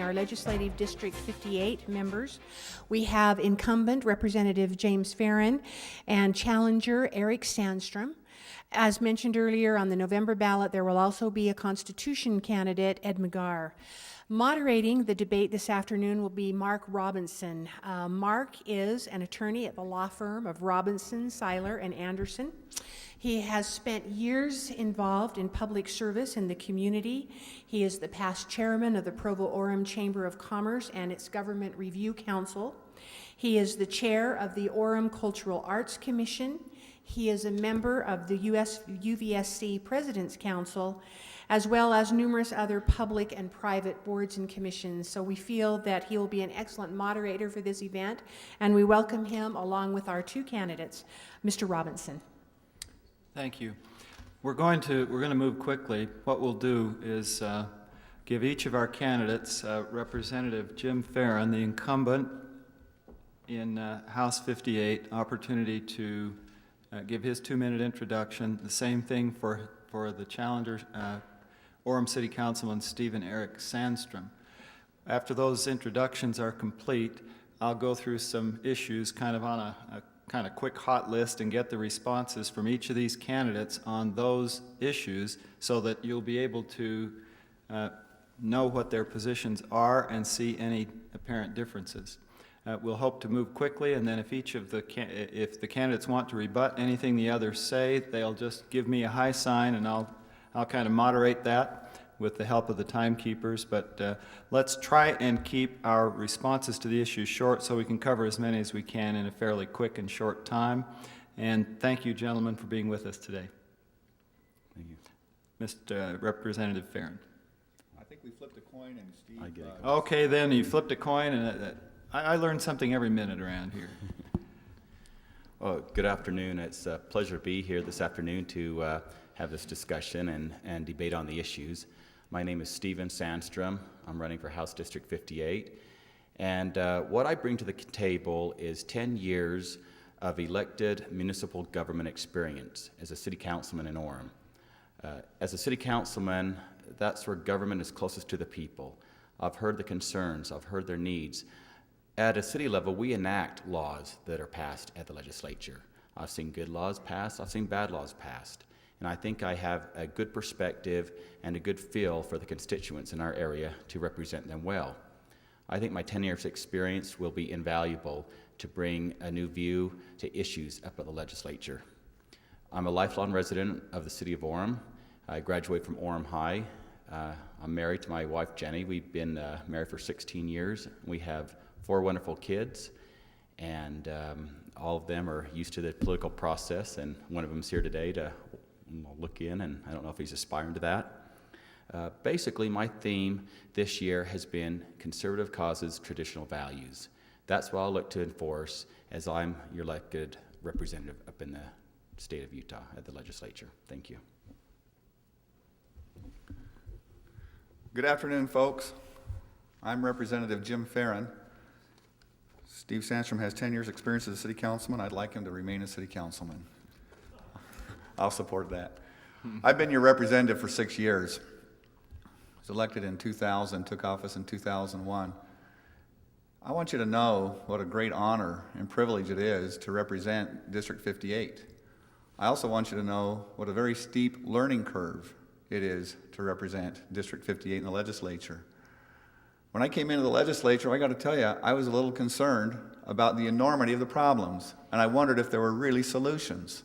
our Legislative District 58 members. We have incumbent Representative James Farron and challenger Eric Sandstrom. As mentioned earlier, on the November ballot, there will also be a Constitution candidate, Ed McGarr. Moderating the debate this afternoon will be Mark Robinson. Mark is an attorney at the law firm of Robinson, Seiler, and Anderson. He has spent years involved in public service in the community. He is the past chairman of the Provo-Orem Chamber of Commerce and its Government Review Council. He is the chair of the Orem Cultural Arts Commission. He is a member of the UVSC President's Council, as well as numerous other public and private boards and commissions. So we feel that he will be an excellent moderator for this event, and we welcome him along with our two candidates. Mr. Robinson. Thank you. We're going to move quickly. What we'll do is give each of our candidates, Representative Jim Farron, the incumbent in House 58, opportunity to give his 2-minute introduction. The same thing for the challenger, Orem City Councilman Stephen Eric Sandstrom. After those introductions are complete, I'll go through some issues kind of on a kind of quick hot list and get the responses from each of these candidates on those issues so that you'll be able to know what their positions are and see any apparent differences. We'll hope to move quickly, and then if the candidates want to rebut anything the others say, they'll just give me a high sign and I'll kind of moderate that with the help of the timekeepers. But let's try and keep our responses to the issues short so we can cover as many as we can in a fairly quick and short time. And thank you, gentlemen, for being with us today. Thank you. Mr. Representative Farron. I think we flipped a coin and Steve... I get it. Okay, then you flipped a coin, and I learn something every minute around here. Well, good afternoon. It's a pleasure to be here this afternoon to have this discussion and debate on the issues. My name is Stephen Sandstrom. I'm running for House District 58. And what I bring to the table is 10 years of elected municipal government experience as a city councilman in Orem. As a city councilman, that's where government is closest to the people. I've heard the concerns, I've heard their needs. At a city level, we enact laws that are passed at the legislature. I've seen good laws passed, I've seen bad laws passed. And I think I have a good perspective and a good feel for the constituents in our area to represent them well. I think my 10 years experience will be invaluable to bring a new view to issues up at the legislature. I'm a lifelong resident of the city of Orem. I graduated from Orem High. I'm married to my wife, Jenny. We've been married for 16 years. We have 4 wonderful kids, and all of them are used to the political process, and one of them's here today to look in, and I don't know if he's aspiring to that. Basically, my theme this year has been conservative causes, traditional values. That's what I'll look to enforce as I'm your elected representative up in the state of Utah at the legislature. Thank you. Good afternoon, folks. I'm Representative Jim Farron. Steve Sandstrom has 10 years' experience as a city councilman. I'd like him to remain a city councilman. I'll support that. I've been your representative for 6 years. I was elected in 2000, took office in 2001. I want you to know what a great honor and privilege it is to represent District 58. I also want you to know what a very steep learning curve it is to represent District 58 in the legislature. When I came into the legislature, I got to tell you, I was a little concerned about the enormity of the problems, and I wondered if there were really solutions.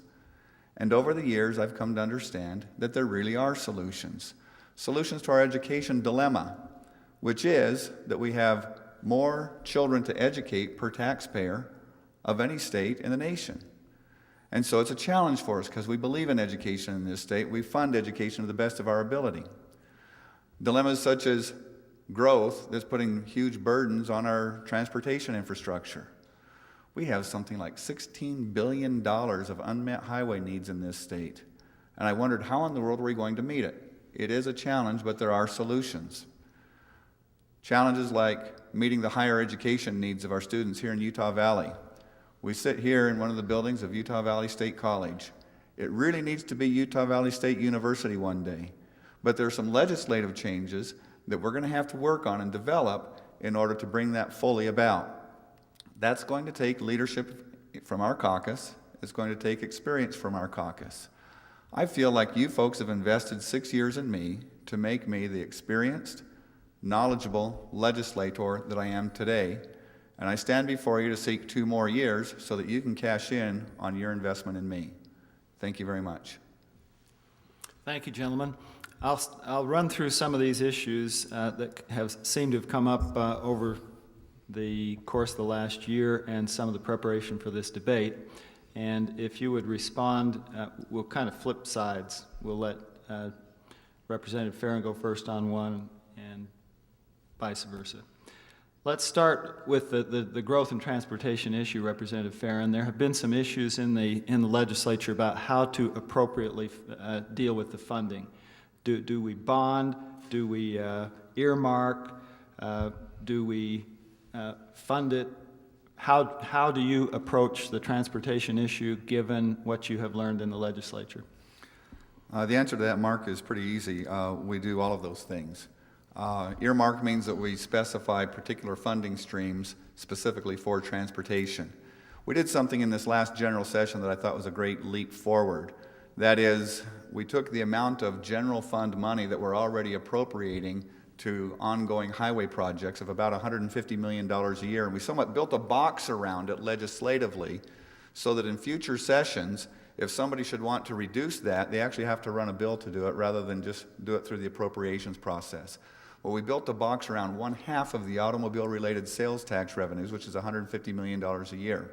And over the years, I've come to understand that there really are solutions. Solutions to our education dilemma, which is that we have more children to educate per taxpayer of any state in the nation. And so it's a challenge for us because we believe in education in this state. We fund education to the best of our ability. Dilemmas such as growth that's putting huge burdens on our transportation infrastructure. We have something like $16 billion of unmet highway needs in this state. And I wondered, how in the world are we going to meet it? It is a challenge, but there are solutions. Challenges like meeting the higher education needs of our students here in Utah Valley. We sit here in one of the buildings of Utah Valley State College. It really needs to be Utah Valley State University one day. But there are some legislative changes that we're going to have to work on and develop in order to bring that fully about. That's going to take leadership from our caucus. It's going to take experience from our caucus. I feel like you folks have invested 6 years in me to make me the experienced, knowledgeable legislator that I am today, and I stand before you to seek 2 more years so that you can cash in on your investment in me. Thank you very much. Thank you, gentlemen. I'll run through some of these issues that have seemed to have come up over the course of the last year and some of the preparation for this debate. And if you would respond, we'll kind of flip sides. We'll let Representative Farren go first on one and vice versa. Let's start with the growth and transportation issue, Representative Farren. There have been some issues in the legislature about how to appropriately deal with the funding. Do we bond? Do we earmark? Do we fund it? How do you approach the transportation issue given what you have learned in the legislature? The answer to that, Mark, is pretty easy. We do all of those things. Earmark means that we specify particular funding streams specifically for transportation. We did something in this last general session that I thought was a great leap forward. That is, we took the amount of general fund money that we're already appropriating to ongoing highway projects of about $150 million a year, and we somewhat built a box around it legislatively so that in future sessions, if somebody should want to reduce that, they actually have to run a bill to do it rather than just do it through the appropriations process. Well, we built a box around 1/2 of the automobile-related sales tax revenues, which is $150 million a year.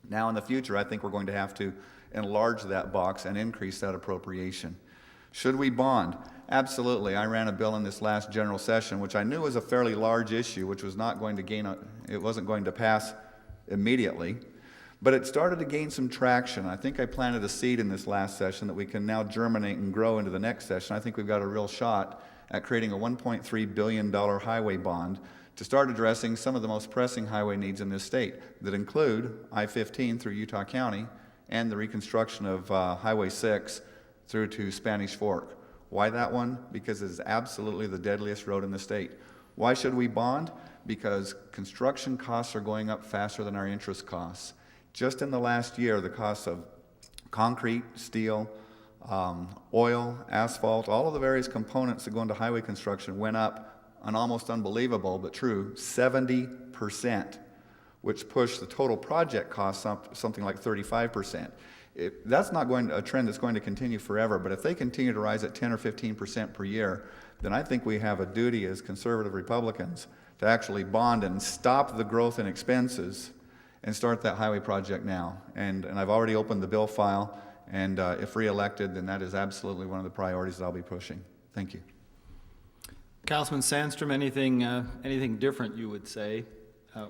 Now in the future, I think we're going to have to enlarge that box and increase that appropriation. Should we bond? Absolutely. I ran a bill in this last general session, which I knew was a fairly large issue, which was not going to it wasn't going to pass immediately, but it started to gain some traction. I think I planted a seed in this last session that we can now germinate and grow into the next session. I think we've got a real shot at creating a $1.3 billion highway bond to start addressing some of the most pressing highway needs in this state that include I-15 through Utah County and the reconstruction of Highway 6 through to Spanish Fork. Why that one? Because it is absolutely the deadliest road in the state. Why should we bond? Because construction costs are going up faster than our interest costs. Just in the last year, the costs of concrete, steel, oil, asphalt, all of the various components that go into highway construction went up an almost unbelievable but true 70%, which pushed the total project cost up something like 35%. That's not a trend that's going to continue forever, but if they continue to rise at 10 or 15% per year, then I think we have a duty as conservative Republicans to actually bond and stop the growth in expenses and start that highway project now. And I've already opened the bill file, and if reelected, then that is absolutely one of the priorities that I'll be pushing. Thank you. Councilman Sandstrom, anything different you would say?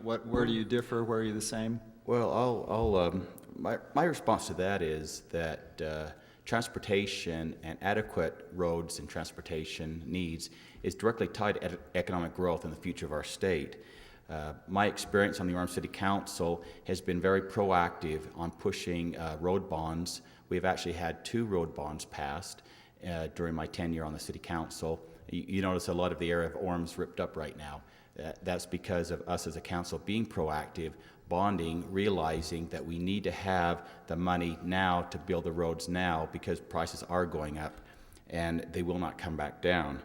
Where do you differ? Where are you the same? Well, my response to that is that transportation and adequate roads and transportation needs is directly tied to economic growth in the future of our state. My experience on the Orem City Council has been very proactive on pushing road bonds. We've actually had 2 road bonds passed during my tenure on the City Council. You notice a lot of the area of Orem's ripped up right now. That's because of us as a council being proactive, bonding, realizing that we need to have the money now to build the roads now because prices are going up and they will not come back down.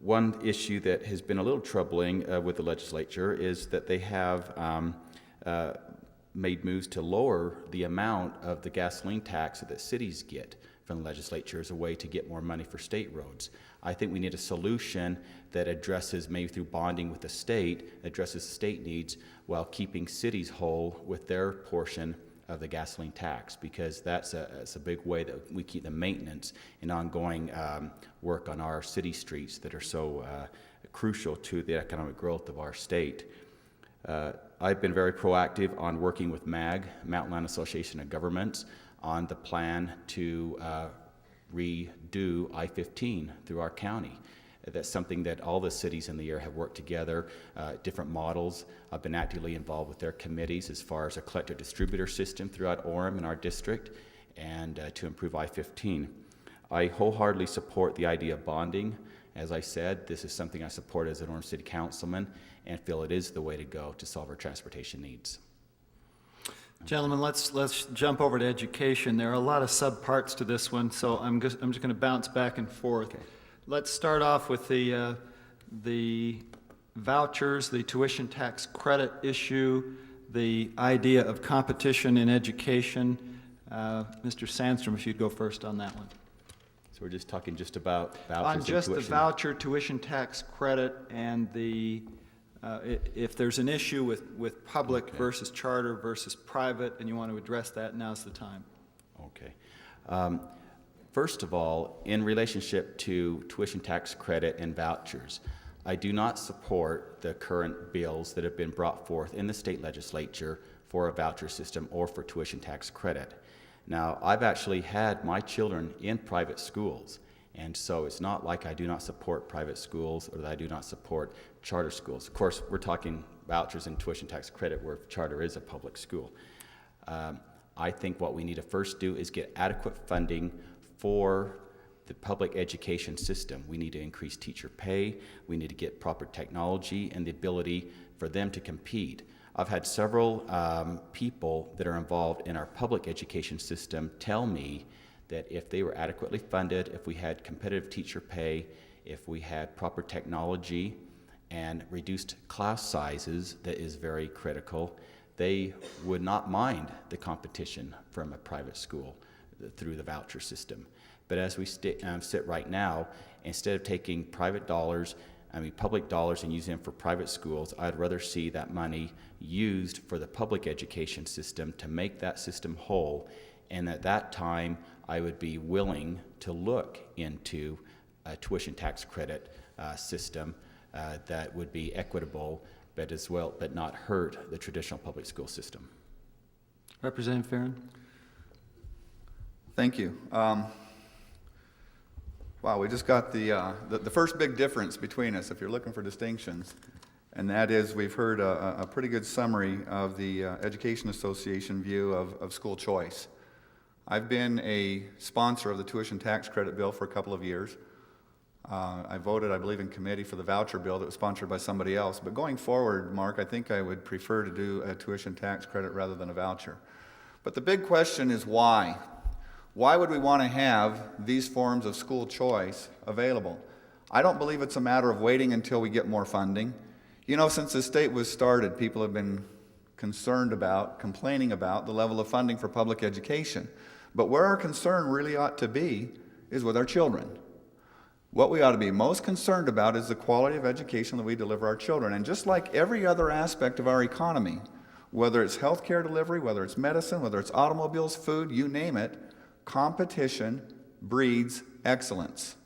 One issue that has been a little troubling with the legislature is that they have made moves to lower the amount of the gasoline tax that cities get from the legislature as a way to get more money for state roads. I think we need a solution that addresses, maybe through bonding with the state, addresses state needs while keeping cities whole with their portion of the gasoline tax, because that's a big way that we keep the maintenance and ongoing work on our city streets that are so crucial to the economic growth of our state. I've been very proactive on working with MAG, Mountain Land Association of Governments, on the plan to redo I-15 through our county. That's something that all the cities in the area have worked together, different models. I've been actively involved with their committees as far as a collector distributor system throughout Orem in our district and to improve I-15. I wholeheartedly support the idea of bonding. As I said, this is something I support as an Orange City Councilman and feel it is the way to go to solve our transportation needs. Gentlemen, let's jump over to education. There are a lot of subparts to this one, so I'm just going to bounce back and forth. Okay. Let's start off with the vouchers, the tuition tax credit issue, the idea of competition in education. Mr. Sandstrom, if you'd go first on that one. So we're just talking just about vouchers On and just the tuition. voucher, tuition tax credit, and if there's an issue with public versus charter versus private, and you want to address that, now's the time. Okay. First of all, in relationship to tuition tax credit and vouchers, I do not support the current bills that have been brought forth in the state legislature for a voucher system or for tuition tax credit. Now, I've actually had my children in private schools, and so it's not like I do not support private schools or that I do not support charter schools. Of course, we're talking vouchers and tuition tax credit where charter is a public school. I think what we need to first do is get adequate funding for the public education system. We need to increase teacher pay, we need to get proper technology and the ability for them to compete. I've had several people that are involved in our public education system tell me that if they were adequately funded, if we had competitive teacher pay, if we had proper technology and reduced class sizes, that is very critical, they would not mind the competition from a private school through the voucher system. But as we sit right now, instead of taking public dollars and using them for private schools, I'd rather see that money used for the public education system to make that system whole. And at that time, I would be willing to look into a tuition tax credit system that would be equitable, but not hurt the traditional public school system. Representative Farron? Thank you. Wow, we just got the first big difference between us, if you're looking for distinctions, and that is we've heard a pretty good summary of the Education Association view of school choice. I've been a sponsor of the tuition tax credit bill for a couple of years. I voted, I believe, in committee for the voucher bill that was sponsored by somebody else. But going forward, Mark, I think I would prefer to do a tuition tax credit rather than a voucher. But the big question is why? Why would we want to have these forms of school choice available? I don't believe it's a matter of waiting until we get more funding. You know, since the state was started, people have been complaining about the level of funding for public education. But where our concern really ought to be is with our children. What we ought to be most concerned about is the quality of education that we deliver our children. And just like every other aspect of our economy, whether it's healthcare delivery, whether it's medicine, whether it's automobiles, food, you name it, competition breeds excellence.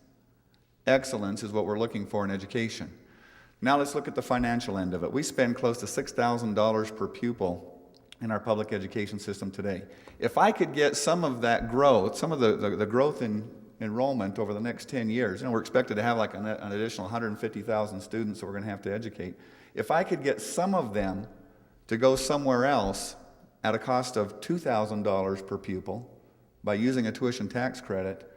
Excellence is what we're looking for in education. Now let's look at the financial end of it. We spend close to $6,000 per pupil in our public education system today. If I could get some of that growth, some of the growth in enrollment over the next 10 years, we're expected to have like an additional 150,000 students that we're going to have to educate. If I could get some of them to go somewhere else at a cost of $2,000 per pupil, by using a tuition tax credit,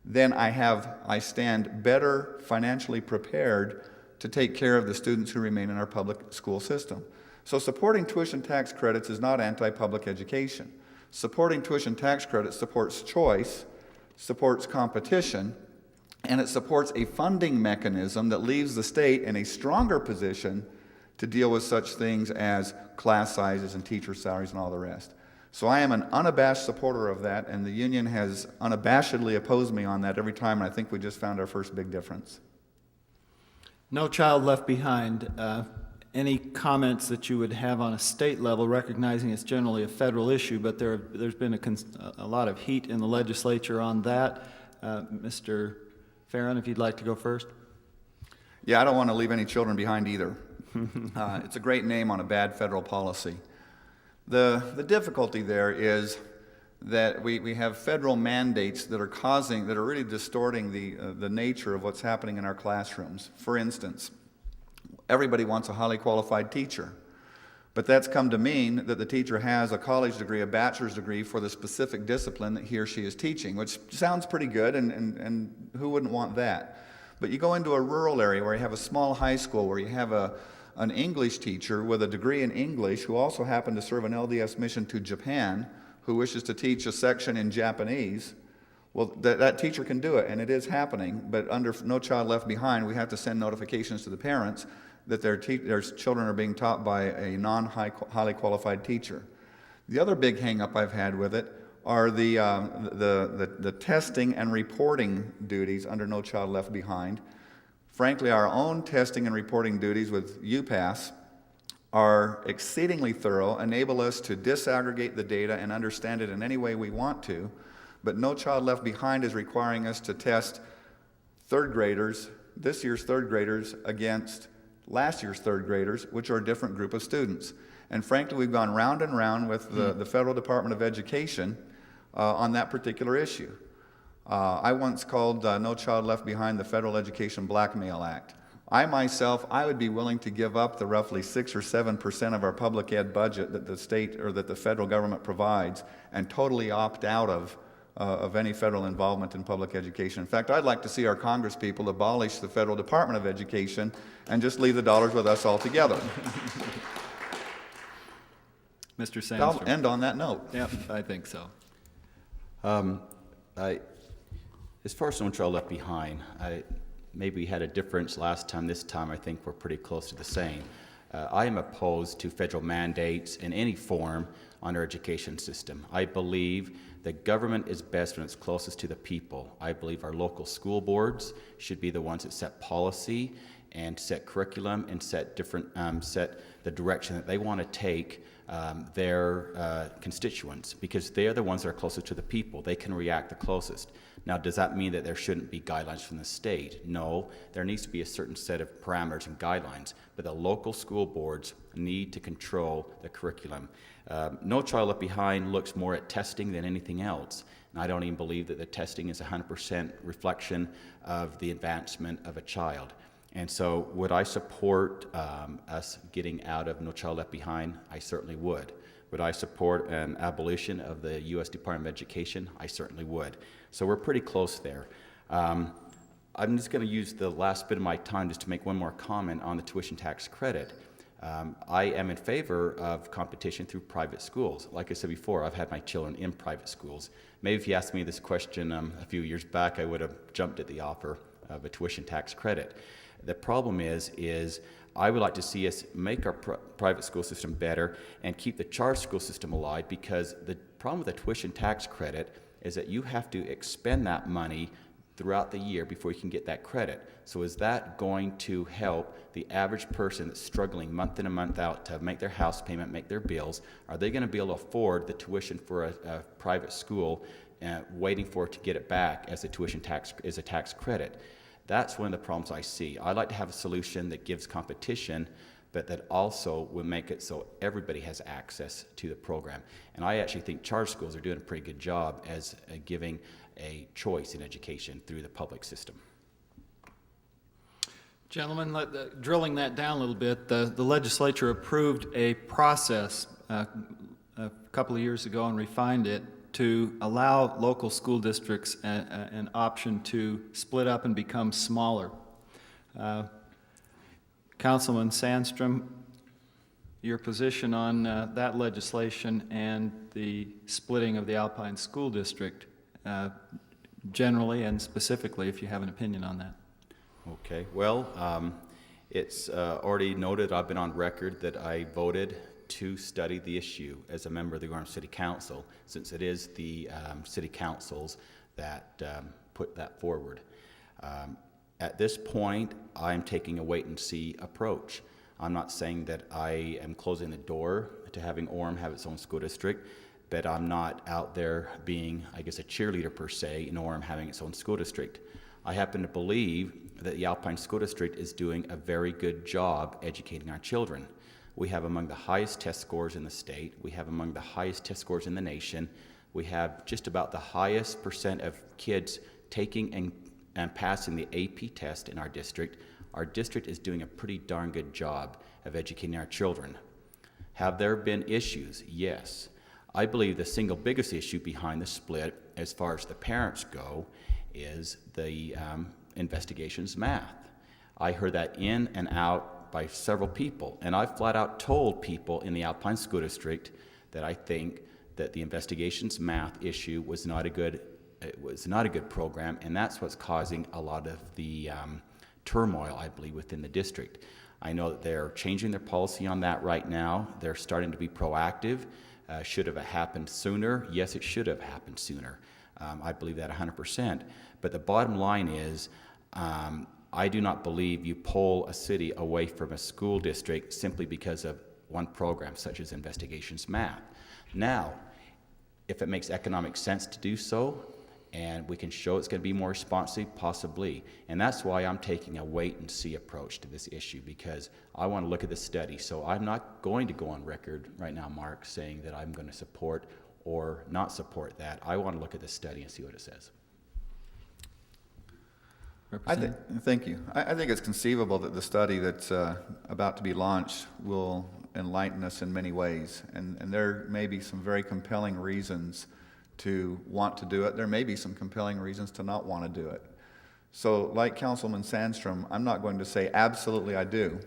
then I stand better financially prepared to take care of the students who remain in our public school system. So supporting tuition tax credits is not anti-public education. Supporting tuition tax credits supports choice, supports competition, and it supports a funding mechanism that leaves the state in a stronger position to deal with such things as class sizes and teacher salaries and all the rest. So I am an unabashed supporter of that, and the union has unabashedly opposed me on that every time, and I think we just found our first big difference. No Child Left Behind. Any comments that you would have on a state level, recognizing it's generally a federal issue, but there's been a lot of heat in the legislature on that. Mr. Farron, if you'd like to go first. Yeah, I don't want to leave any children behind either. It's a great name on a bad federal policy. The difficulty there is that we have federal mandates that are really distorting the nature of what's happening in our classrooms. For instance, everybody wants a highly qualified teacher, but that's come to mean that the teacher has a college degree, a bachelor's degree for the specific discipline that he or she is teaching, which sounds pretty good, and who wouldn't want that? But you go into a rural area where you have a small high school, where you have an English teacher with a degree in English who also happened to serve an LDS mission to Japan, who wishes to teach a section in Japanese. Well, that teacher can do it, and it is happening, but under No Child Left Behind, we have to send notifications to the parents that their children are being taught by a non-highly qualified teacher. The other big hang-up I've had with it are the testing and reporting duties under No Child Left Behind. Frankly, our own testing and reporting duties with UPass are exceedingly thorough, enable us to disaggregate the data and understand it in any way we want to, but No Child Left Behind is requiring us to test third graders, this year's third graders, against last year's third graders, which are a different group of students. And frankly, we've gone round and round with the Federal Department of Education on that particular issue. I once called No Child Left Behind the Federal Education Blackmail Act. I myself, I would be willing to give up the roughly 6 or 7% of our public ed budget that the state or that the federal government provides and totally opt out of any federal involvement in public education. In fact, I'd like to see our Congress people abolish the Federal Department of Education and just leave the dollars with us altogether. Mr. I'll Sandstrom. end on that note. Yep, I think so. As far as No Child Left Behind, maybe we had a difference last time. This time I think we're pretty close to the same. I am opposed to federal mandates in any form on our education system. I believe the government is best when it's closest to the people. I believe our local school boards should be the ones that set policy and set curriculum and set the direction that they want to take their constituents, because they're the ones that are closest to the people. They can react the closest. Now, does that mean that there shouldn't be guidelines from the state? No, there needs to be a certain set of parameters and guidelines, but the local school boards need to control the curriculum. No Child Left Behind looks more at testing than anything else, and I don't even believe that the testing is 100% reflection of the advancement of a child. And so would I support us getting out of No Child Left Behind? I certainly would. Would I support an abolition of the U.S. Department of Education? I certainly would. So we're pretty close there. I'm just going to use the last bit of my time just to make one more comment on the tuition tax credit. I am in favor of competition through private schools. Like I said before, I've had my children in private schools. Maybe if you asked me this question a few years back, I would have jumped at the offer of a tuition tax credit. The problem is I would like to see us make our private school system better and keep the charter school system alive, because the problem with the tuition tax credit is that you have to expend that money throughout the year before you can get that credit. So is that going to help the average person that's struggling month in and month out to make their house payment, make their bills? Are they going to be able to afford the tuition for a private school waiting for it to get it back as a tuition tax, as a tax credit? That's one of the problems I see. I'd like to have a solution that gives competition, but that also will make it so everybody has access to the program. And I actually think charter schools are doing a pretty good job as giving a choice in education through the public system. Gentlemen, drilling that down a little bit, the legislature approved a process a couple of years ago and refined it to allow local school districts an option to split up and become smaller. Councilman Sandstrom, your position on that legislation and the splitting of the Alpine School District, generally and specifically, if you have an opinion on that. Okay, well, it's already noted, I've been on record that I voted to study the issue as a member of the Gorham City Council, since it is the city councils that put that forward. At this point, I'm taking a wait-and-see approach. I'm not saying that I am closing the door to having Orem have its own school district, but I'm not out there being, I guess, a cheerleader per se in Orem having its own school district. I happen to believe that the Alpine School District is doing a very good job educating our children. We have among the highest test scores in the state. We have among the highest test scores in the nation. We have just about the highest percent of kids taking and passing the AP test in our district. Our district is doing a pretty darn good job of educating our children. Have there been issues? Yes. I believe the single biggest issue behind the split, as far as the parents go, is the investigations math. I heard that in and out by several people, and I flat out told people in the Alpine School District that I think that the investigations math issue was not a good program, and that's what's causing a lot of the turmoil, I believe, within the district. I know that they're changing their policy on that right now. They're starting to be proactive. Should have it happened sooner? Yes, it should have happened sooner. I believe that 100%. But the bottom line is, I do not believe you pull a city away from a school district simply because of one program, such as investigations math. Now, if it makes economic sense to do so, and we can show it's going to be more responsive, possibly. And that's why I'm taking a wait-and-see approach to this issue, because I want to look at the study. So I'm not going to go on record right now, Mark, saying that I'm going to support or not support that. I want to look at the study and see what it says. Thank you. I think it's conceivable that the study that's about to be launched will enlighten us in many ways, and there may be some very compelling reasons to want to do it. There may be some compelling reasons to not want to do it. So like Councilman Sandstrom, I'm not going to say absolutely I do.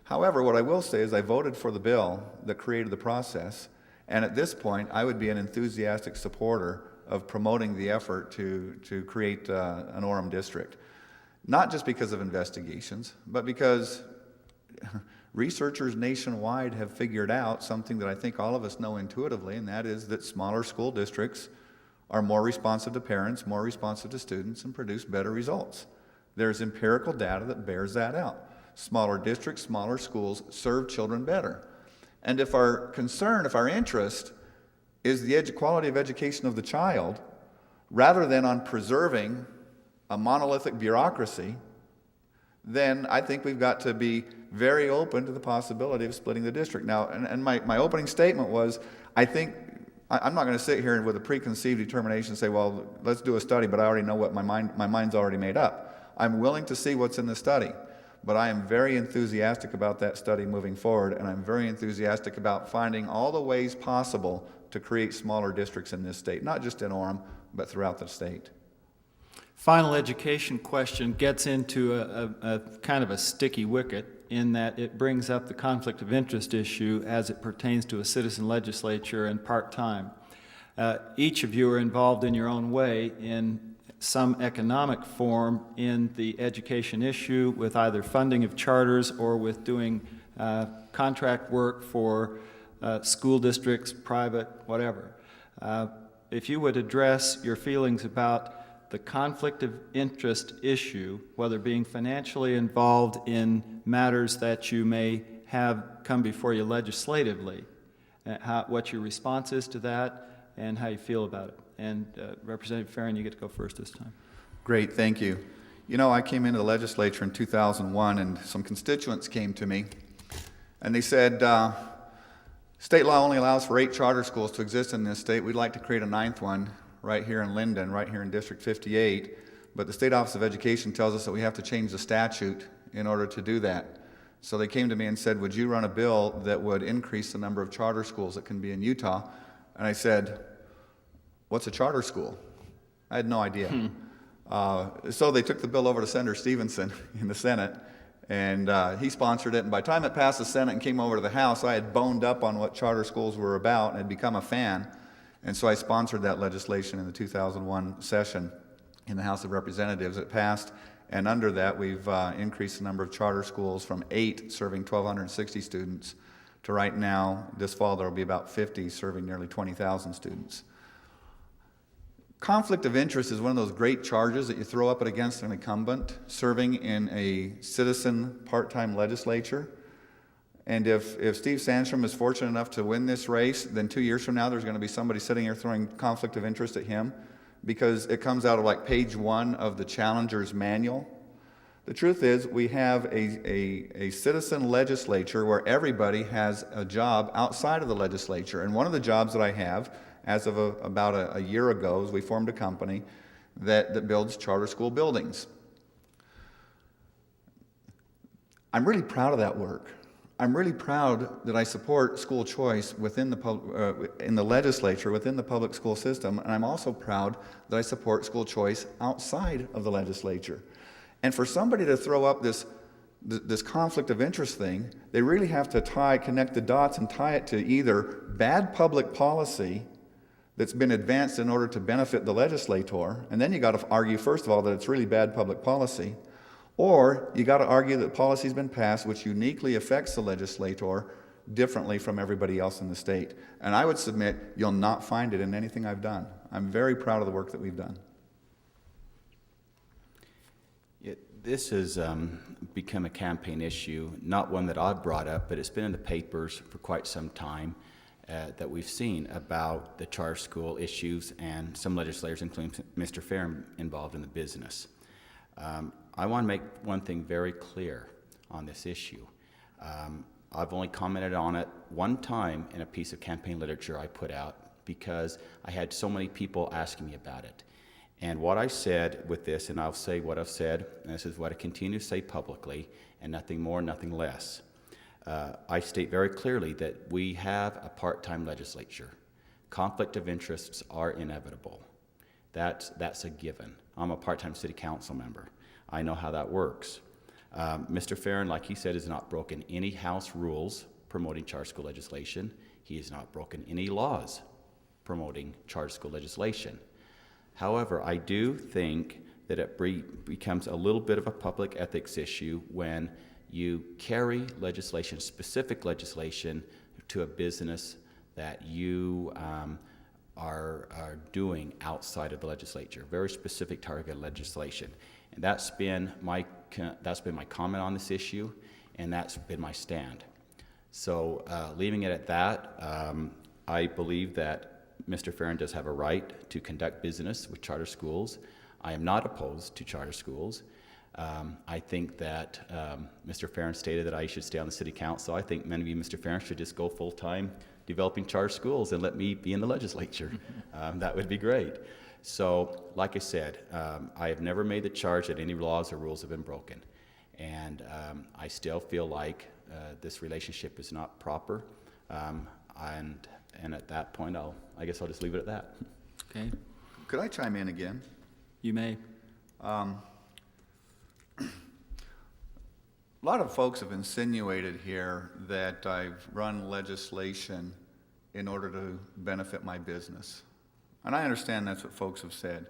However, what I will say is I voted for the bill that created the process, and at this point I would be an enthusiastic supporter of promoting the effort to create an Orem district. Not just because of investigations, but because researchers nationwide have figured out something that I think all of us know intuitively, and that is that smaller school districts are more responsive to parents, more responsive to students, and produce better results. There's empirical data that bears that out. Smaller districts, smaller schools serve children better. And if our concern, if our interest is the quality of education of the child, rather than on preserving a monolithic bureaucracy, then I think we've got to be very open to the possibility of splitting the district. Now, and my opening statement was, I think, I'm not going to sit here with a preconceived determination and say, well, let's do a study, but I already know what my mind's already made up. I'm willing to see what's in the study, but I am very enthusiastic about that study moving forward, and I'm very enthusiastic about finding all the ways possible to create smaller districts in this state, not just in Orem, but throughout the state. Final education question gets into a kind of a sticky wicket in that it brings up the conflict of interest issue as it pertains to a citizen legislature and part-time. Each of you are involved in your own way in some economic form in the education issue with either funding of charters or with doing contract work for school districts, private, whatever. If you would address your feelings about the conflict of interest issue, whether being financially involved in matters that you may have come before you legislatively, what your response is to that, and how you feel about it. And Representative Farron, you get to go first this time. Great, thank you. You know, I came into the legislature in 2001, and some constituents came to me, and they said, state law only allows for 8 charter schools to exist in this state. We'd like to create a 9th one right here in Linden, right here in District 58, but the State Office of Education tells us that we have to change the statute in order to do that. So they came to me and said, would you run a bill that would increase the number of charter schools that can be in Utah? And I said, what's a charter school? I had no idea. So they took the bill over to Senator Stevenson in the Senate, and he sponsored it, and by the time it passed the Senate and came over to the House, I had boned up on what charter schools were about and had become a fan. And so I sponsored that legislation in the 2001 session in the House of Representatives. It passed, and under that we've increased the number of charter schools from 8 serving 1,260 students to right now, this fall there will be about 50 serving nearly 20,000 students. Conflict of interest is one of those great charges that you throw up against an incumbent serving in a citizen part-time legislature. And if Steve Sandstrom is fortunate enough to win this race, then 2 years from now there's going to be somebody sitting here throwing conflict of interest at him because it comes out of like page 1 of the challenger's manual. The truth is we have a citizen legislature where everybody has a job outside of the legislature. And one of the jobs that I have, as of about a year ago, is we formed a company that builds charter school buildings. I'm really proud of that work. I'm really proud that I support school choice within in the legislature, within the public school system, and I'm also proud that I support school choice outside of the legislature. And for somebody to throw up this conflict of interest thing, they really have to connect the dots and tie it to either bad public policy that's been advanced in order to benefit the legislator, and then you got to argue, first of all, that it's really bad public policy, or you got to argue that policy's been passed which uniquely affects the legislator differently from everybody else in the state. And I would submit you'll not find it in anything I've done. I'm very proud of the work that we've done. This has become a campaign issue, not one that I've brought up, but it's been in the papers for quite some time that we've seen about the charter school issues and some legislators, including Mr. Farron, involved in the business. I want to make one thing very clear on this issue. I've only commented on it one time in a piece of campaign literature I put out because I had so many people asking me about it. And what I said with this, and I'll say what I've said, and this is what I continue to say publicly, and nothing more, nothing less. I state very clearly that we have a part-time legislature. Conflict of interests are inevitable. That's a given. I'm a part-time city council member. I know how that works. Mr. Farron, like he said, has not broken any House rules promoting charter school legislation. He has not broken any laws promoting charter school legislation. However, I do think that it becomes a little bit of a public ethics issue when you carry legislation, specific legislation, to a business that you are doing outside of the legislature, very specific targeted legislation. And that's been my comment on this issue, and that's been my stand. So leaving it at that, I believe that Mr. Farron does have a right to conduct business with charter schools. I am not opposed to charter schools. I think that Mr. Farron stated that I should stay on the city council. I think maybe Mr. Farron should just go full-time developing charter schools and let me be in the legislature. That would be great. So, like I said, I have never made the charge that any laws or rules have been broken. And I still feel like this relationship is not proper. And at that point, I guess I'll just leave it at that. Okay, Could I chime in again? you may. A lot of folks have insinuated here that I've run legislation in order to benefit my business. And I understand that's what folks have said.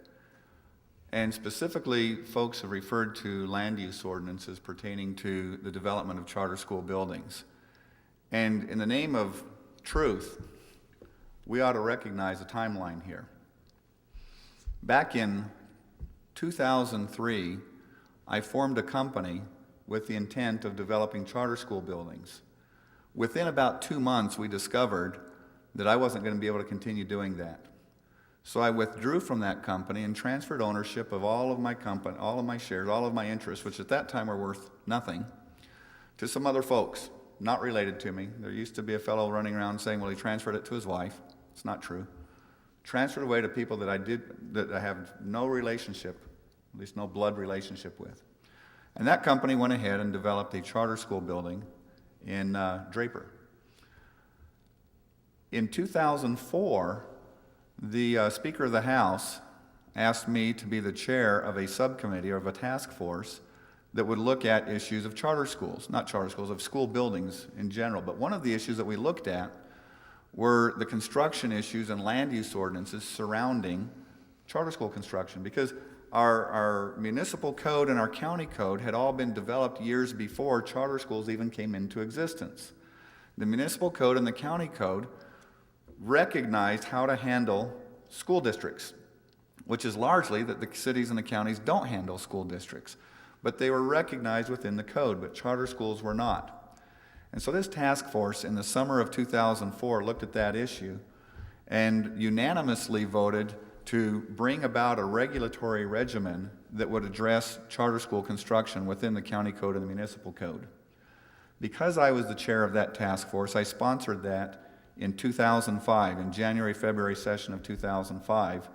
And specifically, folks have referred to land use ordinances pertaining to the development of charter school buildings. And in the name of truth, we ought to recognize a timeline here. Back in 2003, I formed a company with the intent of developing charter school buildings. Within about 2 months, we discovered that I wasn't going to be able to continue doing that. So I withdrew from that company and transferred ownership of all of my company, all of my shares, all of my interests, which at that time were worth nothing, to some other folks, not related to me. There used to be a fellow running around saying, well, he transferred it to his wife. It's not true. Transferred away to people that I have no relationship, at least no blood relationship with. And that company went ahead and developed a charter school building in Draper. In 2004, the Speaker of the House asked me to be the chair of a subcommittee or of a task force that would look at issues of charter schools, not charter schools, of school buildings in general. But one of the issues that we looked at were the construction issues and land use ordinances surrounding charter school construction, because our municipal code and our county code had all been developed years before charter schools even came into existence. The municipal code and the county code recognized how to handle school districts, which is largely that the cities and the counties don't handle school districts. But they were recognized within the code, but charter schools were not. And so this task force in the summer of 2004 looked at that issue and unanimously voted to bring about a regulatory regimen that would address charter school construction within the county code and the municipal code. Because I was the chair of that task force, I sponsored that in 2005, in January-February session of 2005,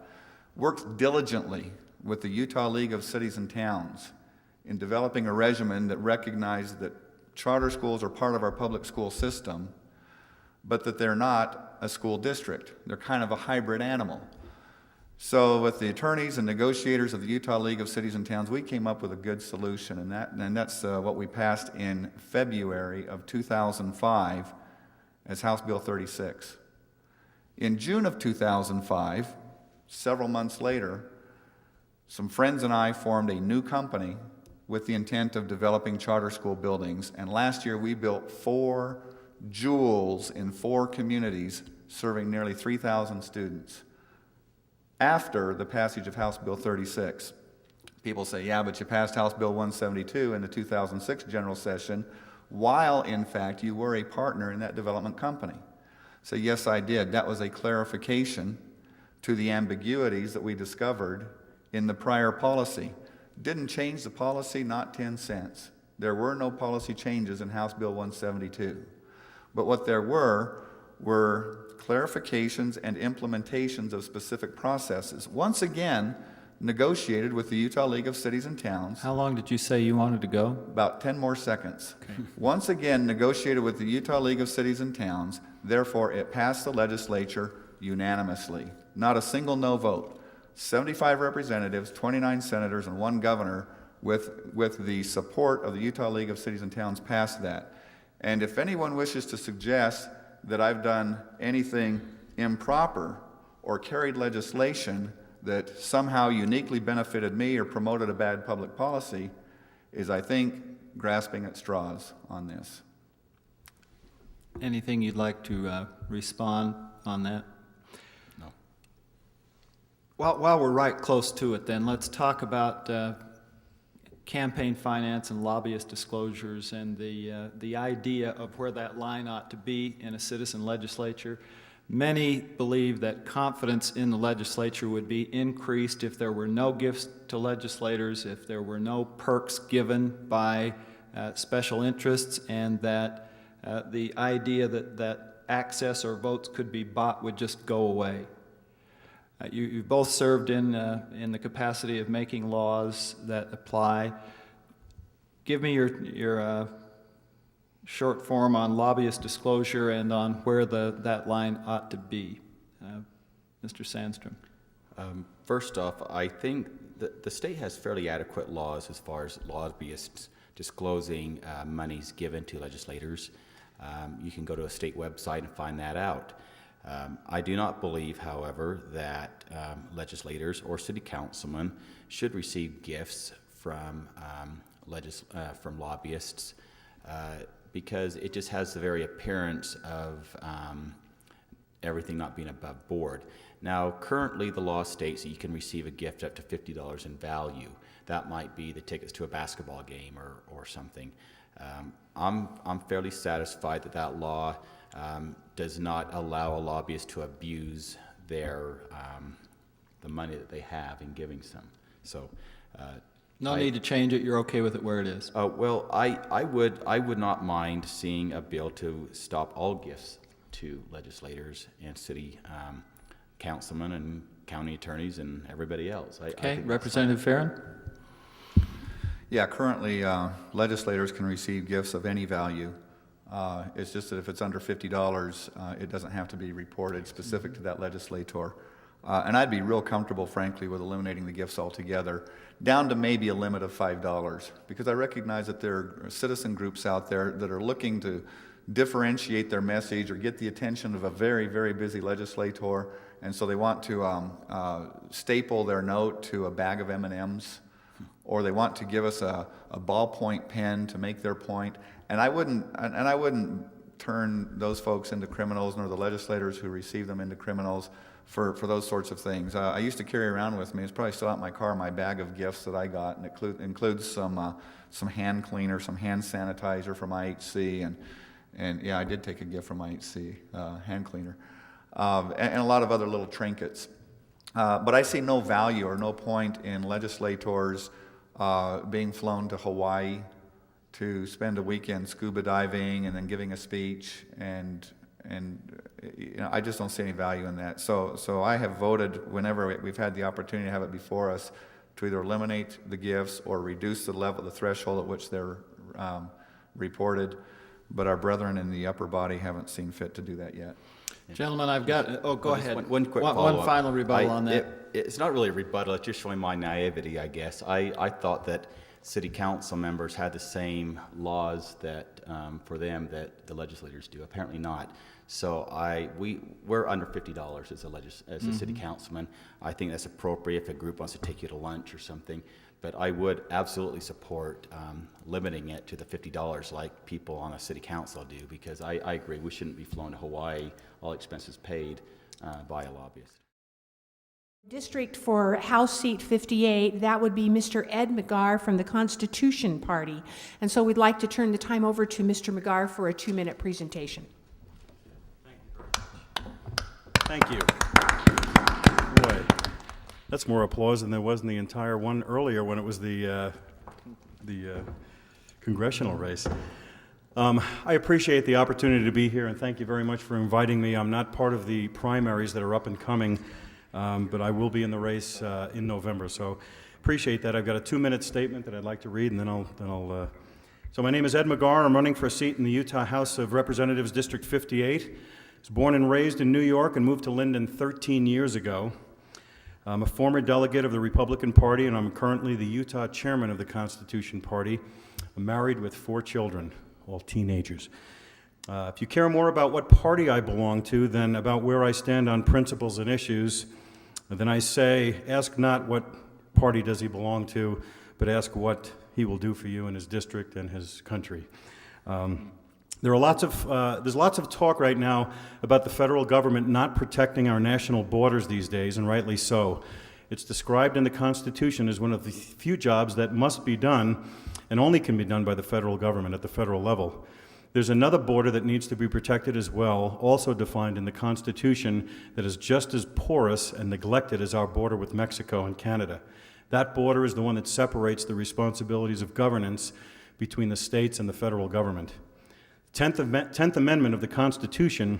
worked diligently with the Utah League of Cities and Towns in developing a regimen that recognized that charter schools are part of our public school system, but that they're not a school district. They're kind of a hybrid animal. So with the attorneys and negotiators of the Utah League of Cities and Towns, we came up with a good solution, and that's what we passed in February of 2005 as House Bill 36. In June of 2005, several months later, some friends and I formed a new company with the intent of developing charter school buildings, and last year we built 4 jewels in 4 communities serving nearly 3,000 students. After the passage of House Bill 36. People say, yeah, but you passed House Bill 172 in the 2006 general session, while in fact you were a partner in that development company. So yes, I did. That was a clarification to the ambiguities that we discovered in the prior policy. Didn't change the policy, not 10 cents. There were no policy changes in House Bill 172. But what there were clarifications and implementations of specific processes. Once again, negotiated with the Utah League of Cities and Towns. How long did you say you wanted to go? About 10 more seconds. Okay. Once again, negotiated with the Utah League of Cities and Towns. Therefore, it passed the legislature unanimously. Not a single no vote. 75 representatives, 29 senators, and 1 governor with the support of the Utah League of Cities and Towns passed that. And if anyone wishes to suggest that I've done anything improper or carried legislation that somehow uniquely benefited me or promoted a bad public policy, is, I think, grasping at straws on this. Anything you'd like to respond on that? No. While we're right close to it, then, let's talk about campaign finance and lobbyist disclosures and the idea of where that line ought to be in a citizen legislature. Many believe that confidence in the legislature would be increased if there were no gifts to legislators, if there were no perks given by special interests, and that the idea that access or votes could be bought would just go away. You've both served in the capacity of making laws that apply. Give me your short form on lobbyist disclosure and on where that line ought to be. Mr. Sandstrom. First off, I think that the state has fairly adequate laws as far as lobbyists disclosing monies given to legislators. You can go to a state website and find that out. I do not believe, however, that legislators or city councilmen should receive gifts from lobbyists because it just has the very appearance of everything not being above board. Now, currently the law states that you can receive a gift up to $50 in value. That might be the tickets to a basketball game or something. I'm fairly satisfied that law does not allow a lobbyist to abuse the money that they have in giving some. So, No need to change it. You're okay with it where it is. well, I would not mind seeing a bill to stop all gifts to legislators and city councilmen and county attorneys and everybody else. I Okay, think that's Representative Farron? Yeah, currently legislators can receive gifts of any value. It's just that if it's under $50, it doesn't have to be reported specific to that legislator. And I'd be real comfortable, frankly, with eliminating the gifts altogether, down to maybe a limit of $5, because I recognize that there are citizen groups out there that are looking to differentiate their message or get the attention of a very, very busy legislator, and so they want to staple their note to a bag of M&Ms, or they want to give us a ballpoint pen to make their point. And I wouldn't turn those folks into criminals, nor the legislators who receive them into criminals for those sorts of things. I used to carry around with me, it's probably still out in my car, my bag of gifts that I got, and it includes some hand cleaner, some hand sanitizer from IHC, and yeah, I did take a gift from IHC, hand cleaner, and a lot of other little trinkets. But I see no value or no point in legislators being flown to Hawaii to spend a weekend scuba diving and then giving a speech, and you know, I just don't see any value in that. So I have voted whenever we've had the opportunity to have it before us to either eliminate the gifts or reduce the threshold at which they're reported. but our brethren in the upper body haven't seen fit to do that yet. Gentlemen, I've got, go Well, just ahead. One quick One follow-up. final rebuttal on that. It's not really a rebuttal, it's just showing my naivety, I guess. I thought that city council members had the same laws that, for them that the legislators do. Apparently not. So we're under $50 as a city councilman. I think that's appropriate if a group wants to take you to lunch or something. But I would absolutely support limiting it to the $50 like people on the city council do, because I agree, we shouldn't be flown to Hawaii, all expenses paid by a lobbyist. District for House Seat 58, that would be Mr. Ed McGarr from the Constitution Party. And so we'd like to turn the time over to Mr. McGarr for a 2-minute presentation. Thank you. Boy, that's more applause than there was in the entire one earlier when it was the congressional race. I appreciate the opportunity to be here, and thank you very much for inviting me. I'm not part of the primaries that are up and coming, but I will be in the race in November, so appreciate that. I've got a 2-minute statement that I'd like to read, and then I'll. So my name is Ed McGarr. I'm running for a seat in the Utah House of Representatives, District 58. I was born and raised in New York and moved to Linden 13 years ago. I'm a former delegate of the Republican Party, and I'm currently the Utah chairman of the Constitution Party. I'm married with 4 children, all teenagers. If you care more about what party I belong to than about where I stand on principles and issues, then I say, ask not what party does he belong to, but ask what he will do for you in his district and his country. There's lots of talk right now about the federal government not protecting our national borders these days, and rightly so. It's described in the Constitution as one of the few jobs that must be done and only can be done by the federal government at the federal level. There's another border that needs to be protected as well, also defined in the Constitution, that is just as porous and neglected as our border with Mexico and Canada. That border is the one that separates the responsibilities of governance between the states and the federal government. The 10th Amendment of the Constitution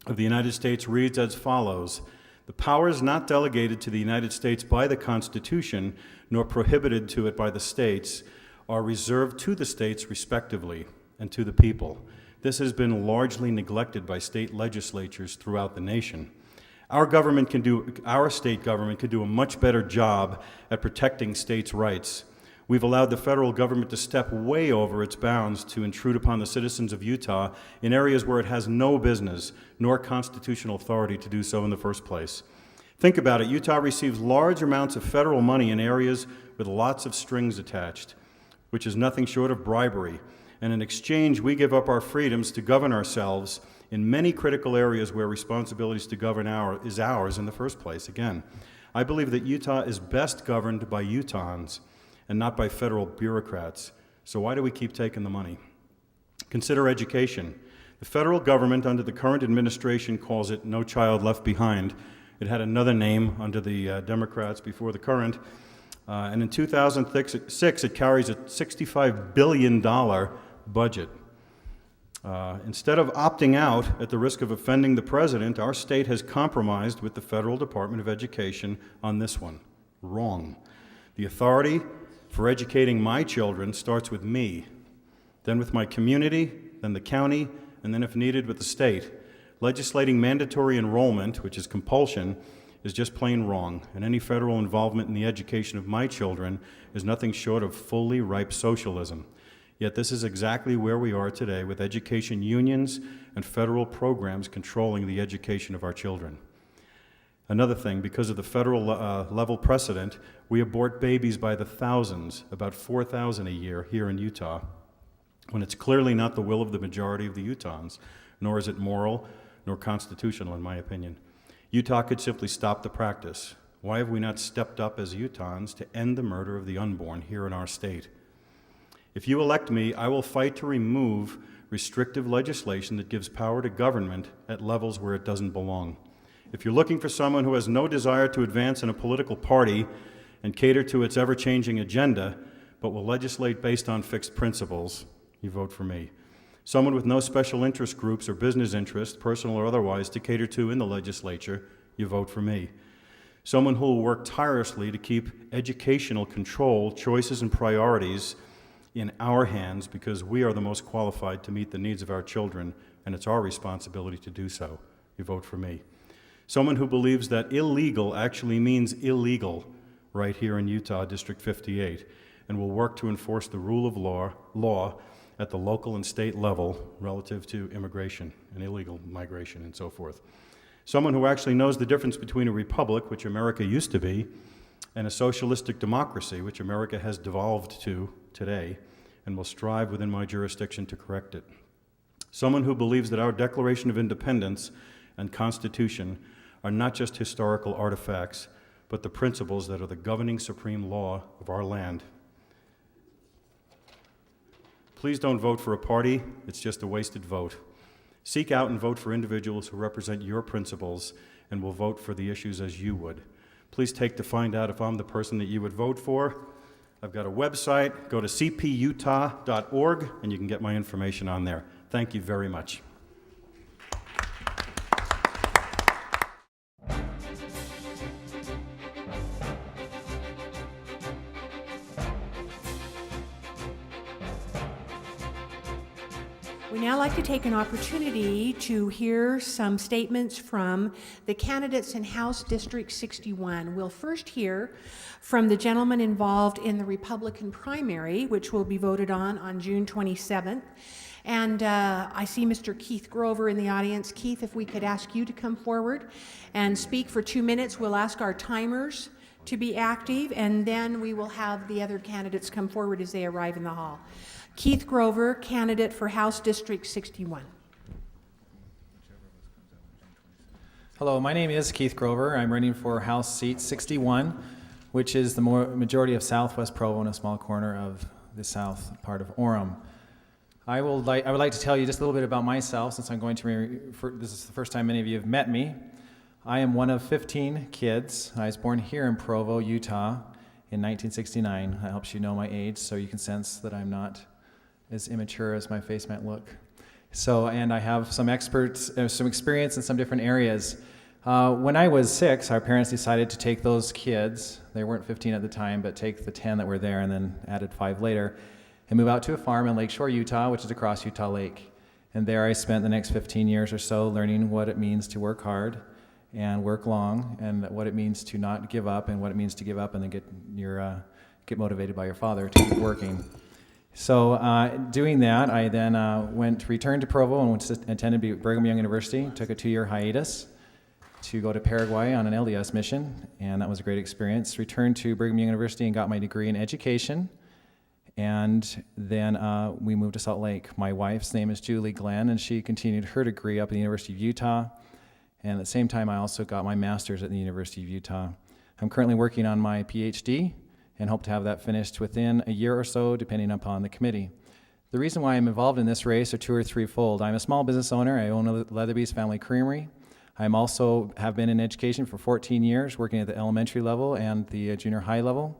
of the United States reads as follows: "The powers not delegated to the United States by the Constitution, nor prohibited to it by the states, are reserved to the states respectively, and to the people." This has been largely neglected by state legislatures throughout the nation. Our state government could do a much better job at protecting states' rights. We've allowed the federal government to step way over its bounds to intrude upon the citizens of Utah in areas where it has no business nor constitutional authority to do so in the first place. Think about it. Utah receives large amounts of federal money in areas with lots of strings attached, which is nothing short of bribery. And in exchange, we give up our freedoms to govern ourselves in many critical areas where responsibilities to govern is ours in the first place. Again, I believe that Utah is best governed by Utahns and not by federal bureaucrats. So why do we keep taking the money? Consider education. The federal government under the current administration calls it No Child Left Behind. It had another name under the Democrats before the current. And in 2006, it carries a $65 billion budget. Instead of opting out at the risk of offending the president, our state has compromised with the Federal Department of Education on this one. Wrong. The authority for educating my children starts with me, then with my community, then the county, and then if needed with the state. Legislating mandatory enrollment, which is compulsion, is just plain wrong, and any federal involvement in the education of my children is nothing short of fully ripe socialism. Yet this is exactly where we are today, with education unions and federal programs controlling the education of our children. Another thing, because of the federal level precedent, we abort babies by the thousands, about 4,000 a year here in Utah, when it's clearly not the will of the majority of the Utahns, nor is it moral nor constitutional, in my opinion. Utah could simply stop the practice. Why have we not stepped up as Utahns to end the murder of the unborn here in our state? If you elect me, I will fight to remove restrictive legislation that gives power to government at levels where it doesn't belong. If you're looking for someone who has no desire to advance in a political party and cater to its ever-changing agenda, but will legislate based on fixed principles, you vote for me. Someone with no special interest groups or business interests, personal or otherwise, to cater to in the legislature, you vote for me. Someone who will work tirelessly to keep educational control, choices, and priorities in our hands because we are the most qualified to meet the needs of our children, and it's our responsibility to do so. You vote for me. Someone who believes that illegal actually means illegal right here in Utah, District 58, and will work to enforce the rule of law at the local and state level relative to immigration and illegal migration and so forth. Someone who actually knows the difference between a republic, which America used to be, and a socialistic democracy, which America has devolved to today, and will strive within my jurisdiction to correct it. Someone who believes that our Declaration of Independence and Constitution are not just historical artifacts, but the principles that are the governing supreme law of our land. Please don't vote for a party. It's just a wasted vote. Seek out and vote for individuals who represent your principles and will vote for the issues as you would. Please take to find out if I'm the person that you would vote for. I've got a website. Go to cputah.org, and you can get my information on there. Thank you very much. We now like to take an opportunity to hear some statements from the candidates in House District 61. We'll first hear from the gentleman involved in the Republican primary, which will be voted on June 27th. And I see Mr. Keith Grover in the audience. Keith, if we could ask you to come forward and speak for 2 minutes. We'll ask our timers to be active, and then we will have the other candidates come forward as they arrive in the hall. Keith Grover, candidate for House District 61. Hello, my name is Keith Grover. I'm running for House Seat 61, which is the majority of Southwest Provo and a small corner of the south part of Orem. I would like to tell you just a little bit about myself, since I'm going to, this is the first time many of you have met me. I am one of 15 kids. I was born here in Provo, Utah in 1969. That helps you know my age, so you can sense that I'm not as immature as my face might look. So, and I have some experience in some different areas. When I was 6, our parents decided to take those kids, they weren't 15 at the time, but take the 10 that were there and then added 5 later, and move out to a farm in Lakeshore, Utah, which is across Utah Lake. And there I spent the next 15 years or so learning what it means to work hard and work long, and what it means to not give up, and what it means to give up and then get motivated by your father to keep working. So doing that, I then returned to Provo and attended Brigham Young University, took a 2-year hiatus to go to Paraguay on an LDS mission, and that was a great experience. Returned to Brigham Young University and got my degree in education, and then we moved to Salt Lake. My wife's name is Julie Glenn, and she continued her degree up at the University of Utah, and at the same time I also got my master's at the University of Utah. I'm currently working on my PhD, and hope to have that finished within a year or so, depending upon the committee. The reason why I'm involved in this race are 2 or 3-fold. I'm a small business owner. I own a Leatherby's Family Creamery. I'm also have been in education for 14 years, working at the elementary level and the junior high level.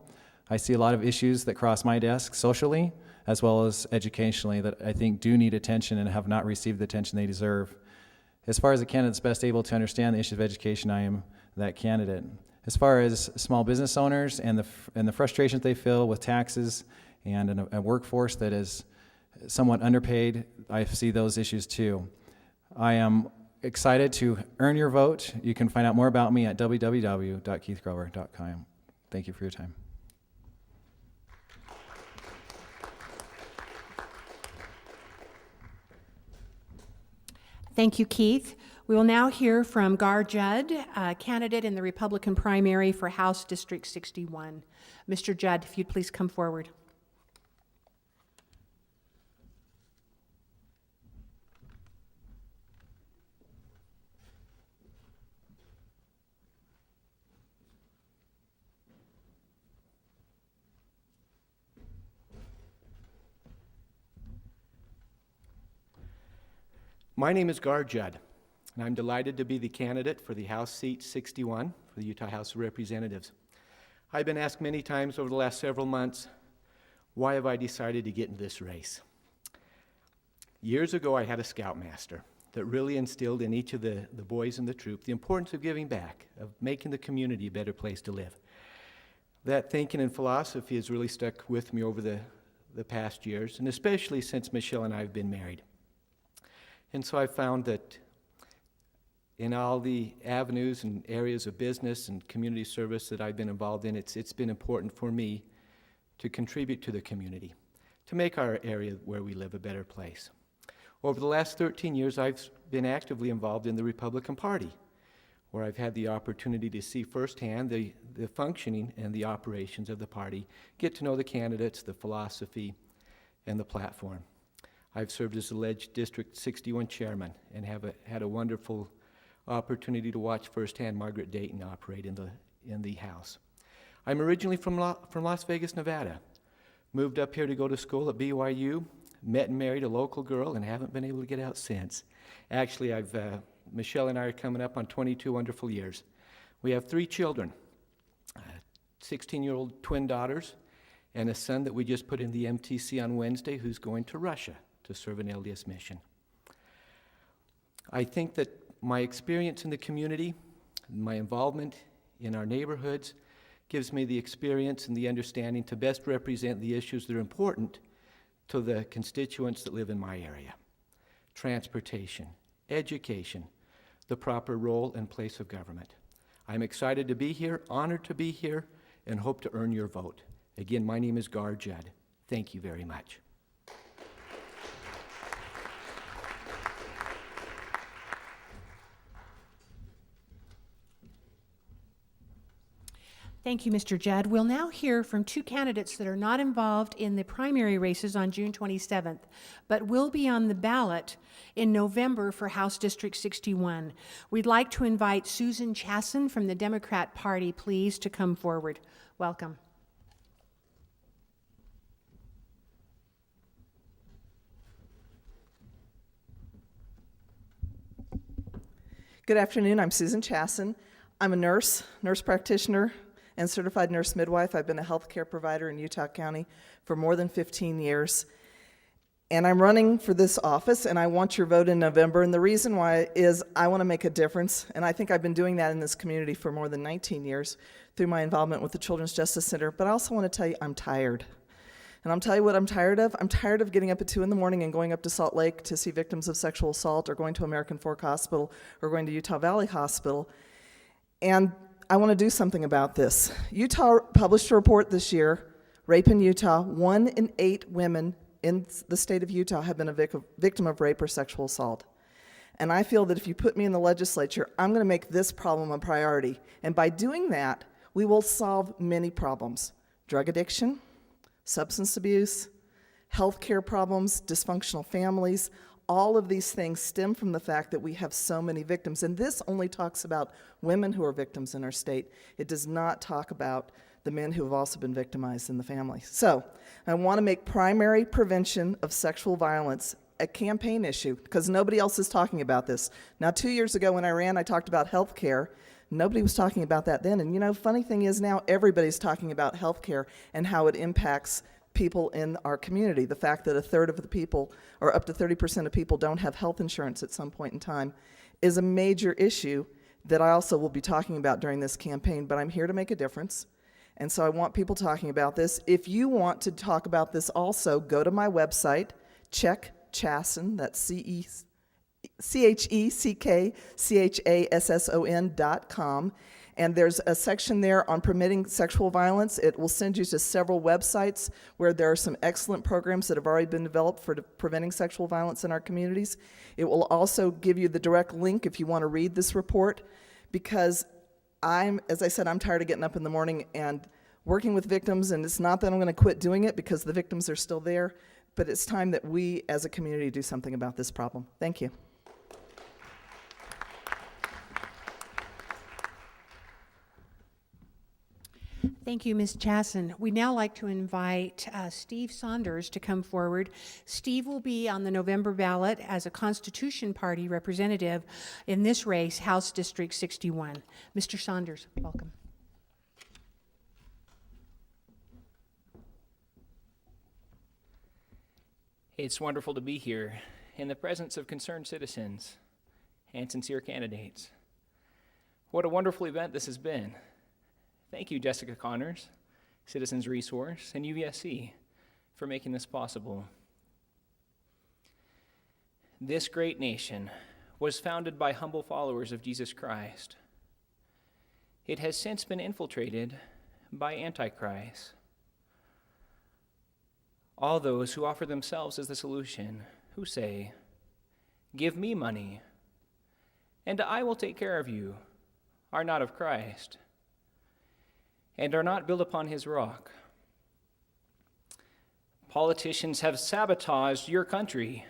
I see a lot of issues that cross my desk socially, as well as educationally, that I think do need attention and have not received the attention they deserve. As far as a candidate that's best able to understand the issues of education, I am that candidate. As far as small business owners and the frustrations they feel with taxes and a workforce that is somewhat underpaid, I see those issues too. I am excited to earn your vote. You can find out more about me at www.keithgrover.com. Thank you for your time. Thank you, Keith. We will now hear from Gar Judd, a candidate in the Republican primary for House District 61. Mr. Judd, if you'd please come forward. My name is Gar Judd, and I'm delighted to be the candidate for the House Seat 61 for the Utah House of Representatives. I've been asked many times over the last several months, why have I decided to get in this race? Years ago, I had a scoutmaster that really instilled in each of the boys in the troop the importance of giving back, of making the community a better place to live. That thinking and philosophy has really stuck with me over the the past years, and especially since Michelle and I have been married. And so I found that in all the avenues and areas of business and community service that I've been involved in, it's been important for me to contribute to the community, to make our area where we live a better place. Over the last 13 years, I've been actively involved in the Republican Party, where I've had the opportunity to see firsthand the functioning and the operations of the party, get to know the candidates, the philosophy, and the platform. I've served as alleged District 61 chairman and have had a wonderful opportunity to watch firsthand Margaret Dayton operate in the House. I'm originally from Las Vegas, Nevada. Moved up here to go to school at BYU, met and married a local girl, and haven't been able to get out since. Actually, Michelle and I are coming up on 22 wonderful years. We have 3 children, 16-year-old twin daughters, and a son that we just put in the MTC on Wednesday who's going to Russia to serve an LDS mission. I think that my experience in the community, my involvement in our neighborhoods, gives me the experience and the understanding to best represent the issues that are important to the constituents that live in my area. Transportation, education, the proper role and place of government. I'm excited to be here, honored to be here, and hope to earn your vote. Again, my name is Gar Judd. Thank you very much. Thank you, Mr. Judd. We'll now hear from 2 candidates that are not involved in the primary races on June 27th, but will be on the ballot in November for House District 61. We'd like to invite Susan Chasson from the Democrat Party, please, to come forward. Welcome. Good afternoon. I'm Susan Chasson. I'm a nurse practitioner, and certified nurse midwife. I've been a healthcare provider in Utah County for more than 15 years. And I'm running for this office, and I want your vote in November. And the reason why is I want to make a difference. And I think I've been doing that in this community for more than 19 years through my involvement with the Children's Justice Center. But I also want to tell you I'm tired. And I'll tell you what I'm tired of. I'm tired of getting up at 2 in the morning and going up to Salt Lake to see victims of sexual assault, or going to American Fork Hospital, or going to Utah Valley Hospital. And I want to do something about this. Utah published a report this year, Rape in Utah. 1 in 8 women in the state of Utah have been a victim of rape or sexual assault. And I feel that if you put me in the legislature, I'm going to make this problem a priority. And by doing that, we will solve many problems. Drug addiction, substance abuse, healthcare problems, dysfunctional families. All of these things stem from the fact that we have so many victims. And this only talks about women who are victims in our state. It does not talk about the men who have also been victimized in the family. So I want to make primary prevention of sexual violence a campaign issue, because nobody else is talking about this. Now, 2 years ago when I ran, I talked about health care. Nobody was talking about that then. And you know, funny thing is now everybody's talking about health care and how it impacts people in our community. The fact that 1/3 of the people, or up to 30% of people, don't have health insurance at some point in time is a major issue that I also will be talking about during this campaign. But I'm here to make a difference, and so I want people talking about this. If you want to talk about this also, go to my website, check Chasson, that's CheckChassasson.com. And there's a section there on preventing sexual violence. It will send you to several websites where there are some excellent programs that have already been developed for preventing sexual violence in our communities. It will also give you the direct link if you want to read this report, because as I said, I'm tired of getting up in the morning and working with victims, and it's not that I'm going to quit doing it because the victims are still there, but it's time that we as a community do something about this problem. Thank you. Thank you, Ms. Chasson. We'd now like to invite Steve Saunders to come forward. Steve will be on the November ballot as a Constitution Party representative in this race, House District 61. Mr. Saunders, welcome. It's wonderful to be here in the presence of concerned citizens and sincere candidates. What a wonderful event this has been. Thank you, Jessica Connors, Citizens Resource, and UVSC for making this possible. This great nation was founded by humble followers of Jesus Christ. It has since been infiltrated by Antichrist. All those who offer themselves as the solution, who say, "Give me money, and I will take care of you," are not of Christ, and are not built upon his rock. Politicians have sabotaged your country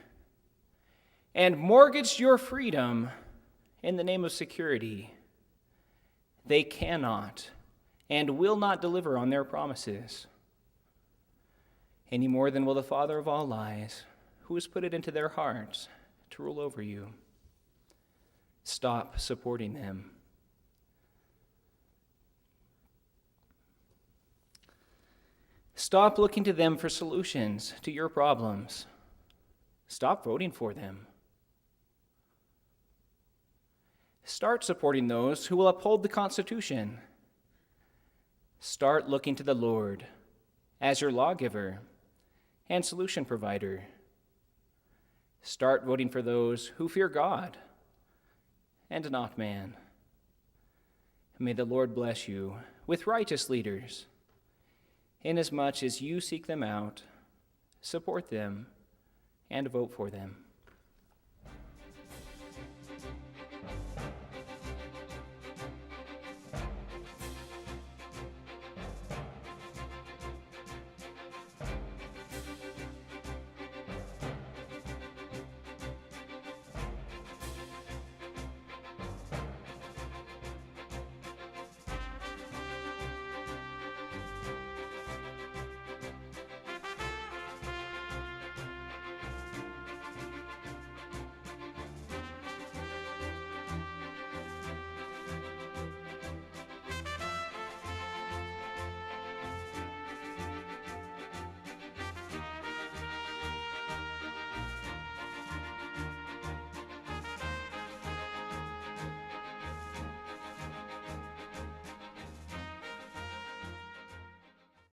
and mortgaged your freedom in the name of security. They cannot and will not deliver on their promises, any more than will the father of all lies, who has put it into their hearts to rule over you. Stop supporting them. Stop looking to them for solutions to your problems. Stop voting for them. Start supporting those who will uphold the Constitution. Start looking to the Lord as your lawgiver and solution provider. Start voting for those who fear God and not man. May the Lord bless you with righteous leaders, inasmuch as you seek them out, support them, and vote for them.